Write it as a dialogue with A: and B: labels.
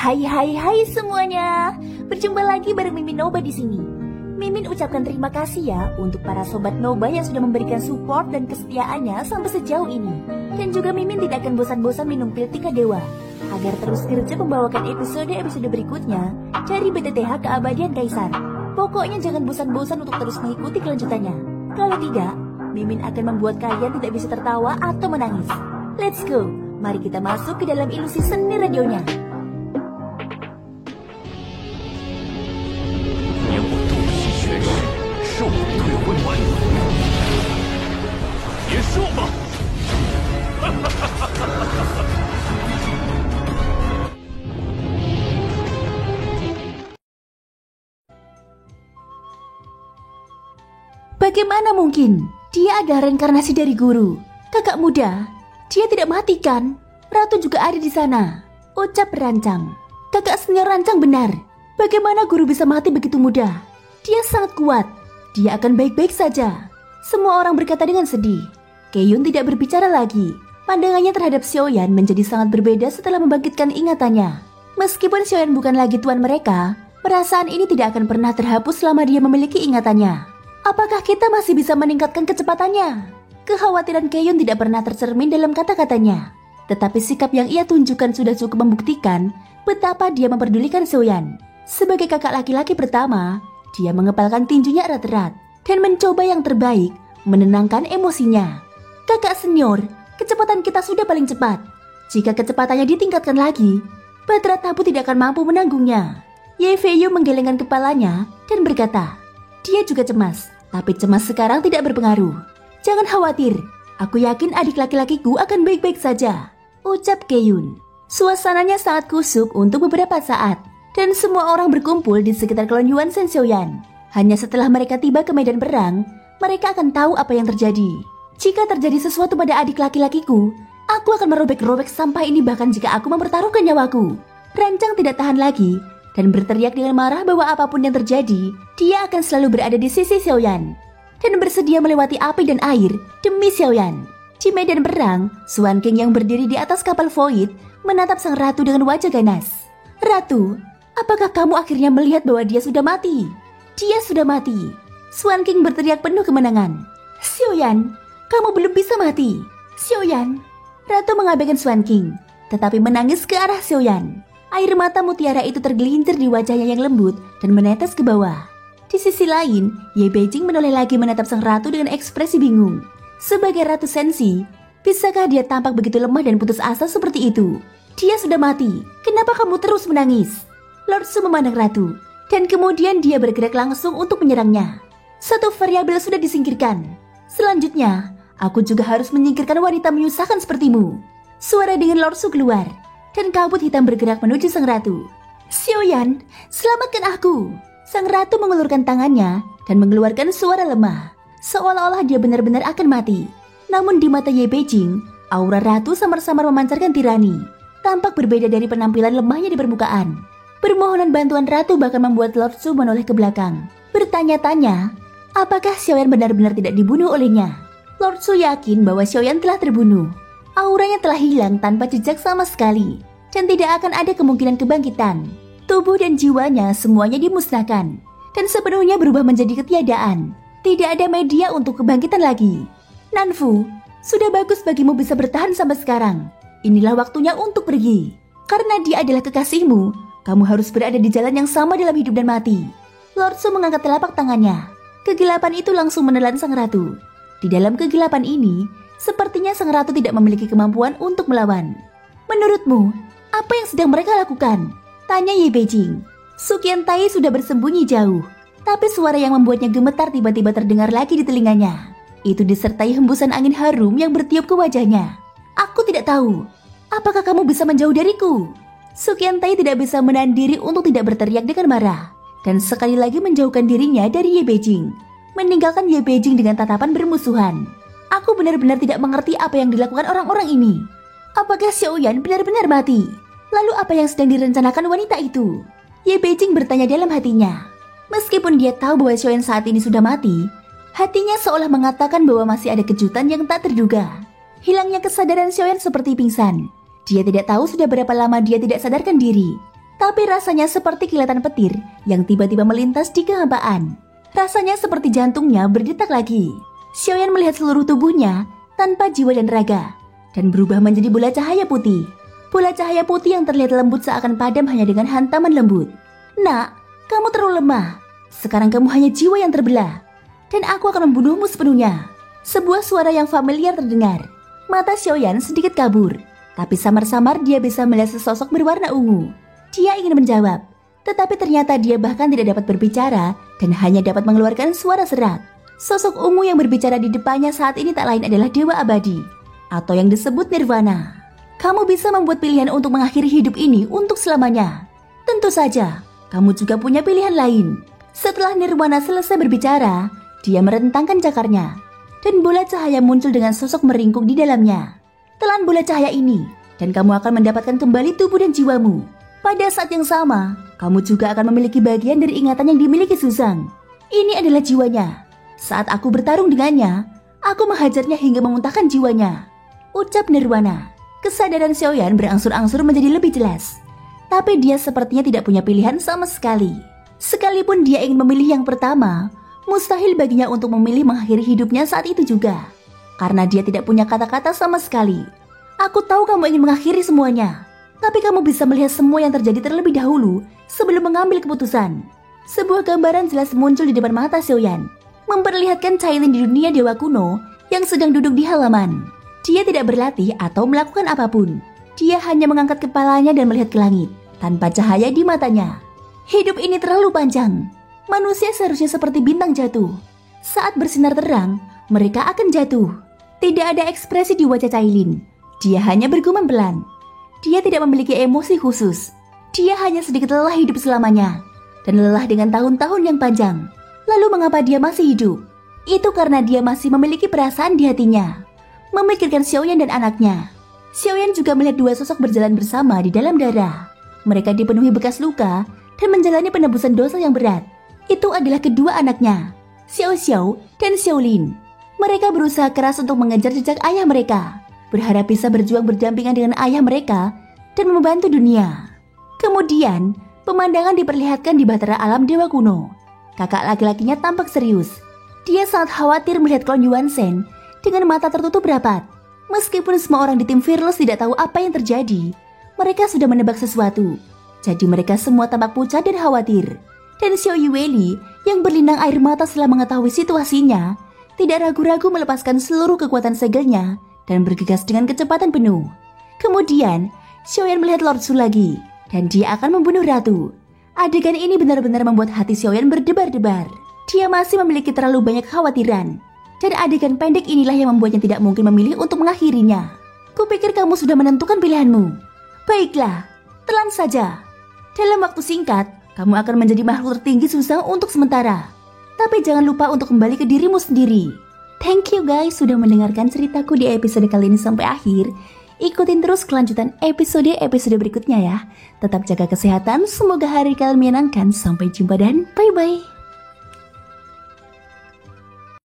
A: Hai semuanya. Berjumpa lagi bareng Mimin Noba di sini. Mimin ucapkan terima kasih ya untuk para sobat Noba yang sudah memberikan support dan kesetiaannya sampai sejauh ini. Dan juga Mimin tidak akan bosan-bosan minum pil Tika Dewa agar terus kerja membawakan episode-episode berikutnya dari BTTH Keabadian Kaisar. Pokoknya jangan bosan-bosan untuk terus mengikuti kelanjutannya. Kalau tidak, Mimin akan membuat kalian tidak bisa tertawa atau menangis. Let's go, mari kita masuk ke dalam ilusi seni radionya. Bagaimana mungkin? Dia adalah reinkarnasi dari guru. Kakak muda, dia tidak mati kan? Ratu juga ada di sana. Ucap Rancang. Kakak senior Rancang benar. Bagaimana guru bisa mati begitu mudah? Dia sangat kuat. Dia akan baik-baik saja. Semua orang berkata dengan sedih. Keyun tidak berbicara lagi. Pandangannya terhadap Xiaoyan menjadi sangat berbeda setelah membangkitkan ingatannya. Meskipun Xiaoyan bukan lagi tuan mereka, perasaan ini tidak akan pernah terhapus selama dia memiliki ingatannya. Apakah kita masih bisa meningkatkan kecepatannya? Kekhawatiran Keyun tidak pernah tercermin dalam kata-katanya. Tetapi sikap yang ia tunjukkan sudah cukup membuktikan betapa dia memperdulikan Xiaoyan. Sebagai kakak laki-laki pertama, dia mengepalkan tinjunya erat-erat dan mencoba yang terbaik menenangkan emosinya. Kakak senior, kecepatan kita sudah paling cepat. Jika kecepatannya ditingkatkan lagi, Batra Tabu tidak akan mampu menanggungnya. Ye Feiyu menggelengkan kepalanya dan berkata, dia juga cemas, tapi cemas sekarang tidak berpengaruh. Jangan khawatir, aku yakin adik laki-lakiku akan baik-baik saja, ucap Keyun. Suasananya sangat kusuk untuk beberapa saat, dan semua orang berkumpul di sekitar Klon Yuan Shen Xiaoyan. Hanya setelah mereka tiba ke medan perang, mereka akan tahu apa yang terjadi. Jika terjadi sesuatu pada adik laki-lakiku, aku akan merobek-robek sampah ini bahkan jika aku mempertaruhkan nyawaku. Rancang tidak tahan lagi dan berteriak dengan marah bahwa apapun yang terjadi, dia akan selalu berada di sisi Xiaoyan dan bersedia melewati api dan air demi Xiaoyan. Di medan perang, Xuan King yang berdiri di atas kapal Void menatap sang ratu dengan wajah ganas. Ratu, apakah kamu akhirnya melihat bahwa dia sudah mati? Dia sudah mati. Xuan King berteriak penuh kemenangan. Xiaoyan, kamu belum bisa mati. Xiaoyan. Ratu mengabaikan Xuan King, tetapi menangis ke arah Xiaoyan. Air mata mutiara itu tergelincir di wajahnya yang lembut dan menetes ke bawah. Di sisi lain, Ye Beijing menoleh lagi menatap sang ratu dengan ekspresi bingung. Sebagai Ratu Sensi, bisakah dia tampak begitu lemah dan putus asa seperti itu? Dia sudah mati, kenapa kamu terus menangis? Lord Su memandang ratu, dan kemudian dia bergerak langsung untuk menyerangnya. Satu variabel sudah disingkirkan. Selanjutnya, aku juga harus menyingkirkan wanita menyusahkan sepertimu. Suara dengan Lord Su keluar, dan kabut hitam bergerak menuju sang ratu. Xiaoyan, selamatkan aku! Sang ratu mengulurkan tangannya dan mengeluarkan suara lemah, seolah-olah dia benar-benar akan mati. Namun di mata Ye Beijing, aura ratu samar-samar memancarkan tirani, tampak berbeda dari penampilan lemahnya di permukaan. Permohonan bantuan ratu bahkan membuat Lord Su menoleh ke belakang, bertanya-tanya, apakah Xiaoyan benar-benar tidak dibunuh olehnya? Lord Su yakin bahwa Xiaoyan telah terbunuh. Auranya telah hilang tanpa jejak sama sekali, dan tidak akan ada kemungkinan kebangkitan. Tubuh dan jiwanya semuanya dimusnahkan, dan sepenuhnya berubah menjadi ketiadaan. Tidak ada media untuk kebangkitan lagi. Nanfu, sudah bagus bagimu bisa bertahan sampai sekarang. Inilah waktunya untuk pergi. Karena dia adalah kekasihmu, kamu harus berada di jalan yang sama dalam hidup dan mati. Lord Su mengangkat telapak tangannya. Kegelapan itu langsung menelan sang ratu. Di dalam kegelapan ini, sepertinya sang ratu tidak memiliki kemampuan untuk melawan. Menurutmu, apa yang sedang mereka lakukan? Tanya Ye Beijing. Su Qiantai sudah bersembunyi jauh, tapi suara yang membuatnya gemetar tiba-tiba terdengar lagi di telinganya. Itu disertai hembusan angin harum yang bertiup ke wajahnya. Aku tidak tahu. Apakah kamu bisa menjauh dariku? Su Qiantai tidak bisa menahan diri untuk tidak berteriak dengan marah, dan sekali lagi menjauhkan dirinya dari Ye Beijing, meninggalkan Ye Beijing dengan tatapan bermusuhan. Aku benar-benar tidak mengerti apa yang dilakukan orang-orang ini. Apakah Xiaoyan benar-benar mati? Lalu apa yang sedang direncanakan wanita itu? Ye Beijing bertanya dalam hatinya. Meskipun dia tahu bahwa Xiaoyan saat ini sudah mati, hatinya seolah mengatakan bahwa masih ada kejutan yang tak terduga. Hilangnya kesadaran Xiaoyan seperti pingsan. Dia tidak tahu sudah berapa lama dia tidak sadarkan diri. Tapi rasanya seperti kilatan petir yang tiba-tiba melintas di kehampaan. Rasanya seperti jantungnya berdetak lagi. Xiaoyan melihat seluruh tubuhnya tanpa jiwa dan raga, dan berubah menjadi bola cahaya putih. Bola cahaya putih yang terlihat lembut seakan padam hanya dengan hantaman lembut. Nak, kamu terlalu lemah. Sekarang kamu hanya jiwa yang terbelah, dan aku akan membunuhmu sepenuhnya. Sebuah suara yang familiar terdengar. Mata Xiaoyan sedikit kabur, tapi samar-samar dia bisa melihat sesosok berwarna ungu. Dia ingin menjawab, tetapi ternyata dia bahkan tidak dapat berbicara dan hanya dapat mengeluarkan suara serak. Sosok ungu yang berbicara di depannya saat ini tak lain adalah Dewa Abadi, atau yang disebut Nirvana. Kamu bisa membuat pilihan untuk mengakhiri hidup ini untuk selamanya. Tentu saja, kamu juga punya pilihan lain. Setelah Nirvana selesai berbicara, dia merentangkan cakarnya, dan bola cahaya muncul dengan sosok meringkuk di dalamnya. Telan bola cahaya ini, dan kamu akan mendapatkan kembali tubuh dan jiwamu. Pada saat yang sama, kamu juga akan memiliki bagian dari ingatan yang dimiliki Suzang. Ini adalah jiwanya. Saat aku bertarung dengannya, aku menghajarnya hingga memuntahkan jiwanya. Ucap Nirvana. Kesadaran Xiaoyan berangsur-angsur menjadi lebih jelas. Tapi dia sepertinya tidak punya pilihan sama sekali. Sekalipun dia ingin memilih yang pertama, mustahil baginya untuk memilih mengakhiri hidupnya saat itu juga. Karena dia tidak punya kata-kata sama sekali. Aku tahu kamu ingin mengakhiri semuanya, tapi kamu bisa melihat semua yang terjadi terlebih dahulu sebelum mengambil keputusan. Sebuah gambaran jelas muncul di depan mata Xiaoyan, memperlihatkan Cailin di dunia dewa kuno yang sedang duduk di halaman. Dia tidak berlatih atau melakukan apapun. Dia hanya mengangkat kepalanya dan melihat ke langit, tanpa cahaya di matanya. Hidup ini terlalu panjang. Manusia seharusnya seperti bintang jatuh. Saat bersinar terang, mereka akan jatuh. Tidak ada ekspresi di wajah Cailin. Dia hanya bergumam pelan. Dia tidak memiliki emosi khusus. Dia hanya sedikit lelah hidup selamanya, dan lelah dengan tahun-tahun yang panjang. Lalu mengapa dia masih hidup? Itu karena dia masih memiliki perasaan di hatinya, memikirkan Xiaoyan dan anaknya. Xiaoyan juga melihat dua sosok berjalan bersama di dalam darah. Mereka dipenuhi bekas luka dan menjalani penebusan dosa yang berat. Itu adalah kedua anaknya, Xiao Xiao dan Xiaolin. Mereka berusaha keras untuk mengejar jejak ayah mereka, berharap bisa berjuang berdampingan dengan ayah mereka dan membantu dunia. Kemudian, pemandangan diperlihatkan di Bahtera Alam Dewa Kuno. Kakak laki-lakinya tampak serius. Dia sangat khawatir melihat Klon Yuan Shen dengan mata tertutup rapat. Meskipun semua orang di tim Fearless tidak tahu apa yang terjadi, mereka sudah menebak sesuatu. Jadi mereka semua tampak pucat dan khawatir. Dan Xiao Yueli yang berlinang air mata setelah mengetahui situasinya, tidak ragu-ragu melepaskan seluruh kekuatan segelnya dan bergegas dengan kecepatan penuh. Kemudian, Xiaoyan melihat Lord Su lagi, dan dia akan membunuh ratu. Adegan ini benar-benar membuat hati Xiaoyan berdebar-debar. Dia masih memiliki terlalu banyak kekhawatiran, dan adegan pendek inilah yang membuatnya tidak mungkin memilih untuk mengakhirinya. Kupikir kamu sudah menentukan pilihanmu. Baiklah, telan saja. Dalam waktu singkat, kamu akan menjadi makhluk tertinggi Suzang untuk sementara. Tapi jangan lupa untuk kembali ke dirimu sendiri. Thank you guys sudah mendengarkan ceritaku di episode kali ini sampai akhir. Ikutin terus kelanjutan episode-episode berikutnya ya. Tetap jaga kesehatan, semoga hari kalian menyenangkan. Sampai jumpa dan bye-bye.